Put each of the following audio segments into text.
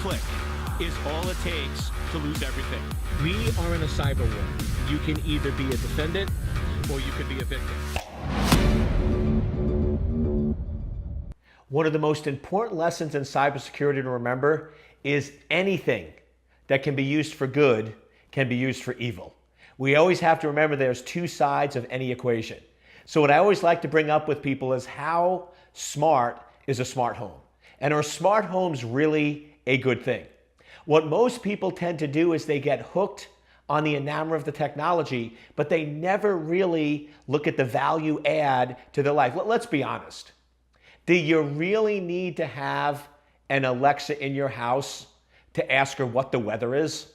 click is all it takes to lose everything. We are in a cyber war. You can either be a defendant or you can be a victim. One of the most important lessons in cybersecurity to remember is anything that can be used for good can be used for evil. We always have to remember there's two sides of any equation. So what I always like to bring up with people is how smart is a smart home? And are smart homes really a good thing? What most people tend to do is they get hooked on the enamor of the technology, but they never really look at the value add to their life. Let's be honest. Do you really need to have an Alexa in your house to ask her what the weather is?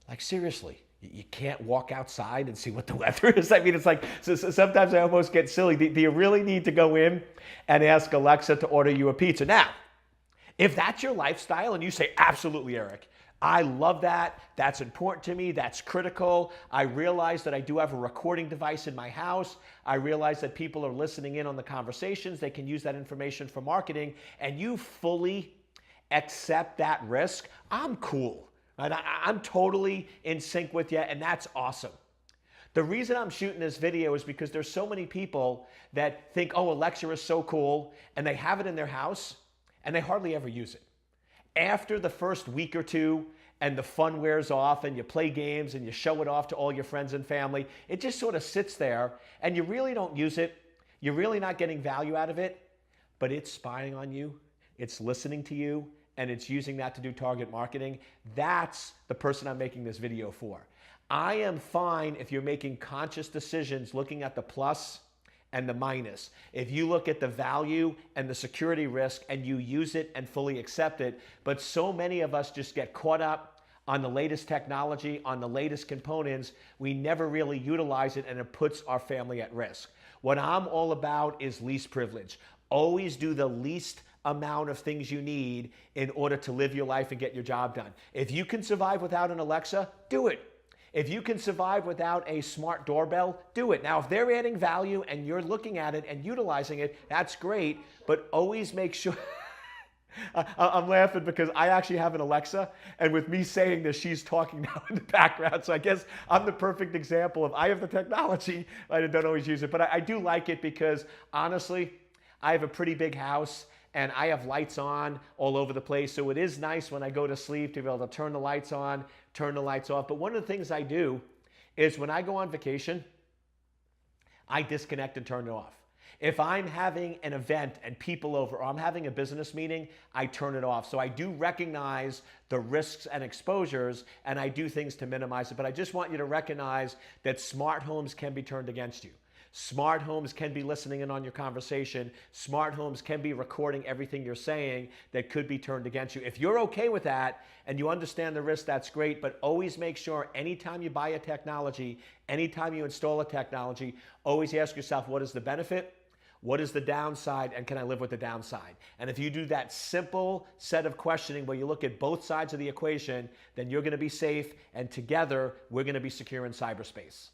Like, seriously, you can't walk outside and see what the weather is? I mean, it's like, so sometimes I almost get silly. Do you really need to go in and ask Alexa to order you a pizza? Now, if that's your lifestyle and you say, absolutely, Eric, I love that. That's important to me. That's critical. I realize that I do have a recording device in my house. I realize that people are listening in on the conversations. They can use that information for marketing. And you fully accept that risk. I'm cool. Right? I'm totally in sync with you, and that's awesome. The reason I'm shooting this video is because there's so many people that think, oh, Alexa is so cool, and they have it in their house, and they hardly ever use it. After the first week or two and the fun wears off and you play games and you show it off to all your friends and family, it just sort of sits there and you really don't use it. You're really not getting value out of it, but it's spying on you, it's listening to you, and it's using that to do target marketing. That's the person I'm making this video for. I am fine if you're making conscious decisions looking at the plus and the minus. If you look at the value and the security risk and you use it and fully accept it, but so many of us just get caught up on the latest technology, on the latest components, we never really utilize it and it puts our family at risk. What I'm all about is least privilege. Always do the least amount of things you need in order to live your life and get your job done. If you can survive without an Alexa, do it. If you can survive without a smart doorbell, do it. Now, if they're adding value and you're looking at it and utilizing it, that's great, but always make sure... I'm laughing because I actually have an Alexa, and with me saying this, she's talking now in the background, so I guess I'm the perfect example of I have the technology, I don't always use it, but I do like it because, honestly, I have a pretty big house, and I have lights on all over the place, so it is nice when I go to sleep to be able to turn the lights on, turn the lights off. But one of the things I do is when I go on vacation, I disconnect and turn it off. If I'm having an event and people over, or I'm having a business meeting, I turn it off. So I do recognize the risks and exposures, and I do things to minimize it. But I just want you to recognize that smart homes can be turned against you. Smart homes can be listening in on your conversation. Smart homes can be recording everything you're saying that could be turned against you. If you're okay with that and you understand the risk, that's great, but always make sure anytime you buy a technology, anytime you install a technology, always ask yourself, what is the benefit? What is the downside, and can I live with the downside? And if you do that simple set of questioning where you look at both sides of the equation, then you're going to be safe, and together we're going to be secure in cyberspace.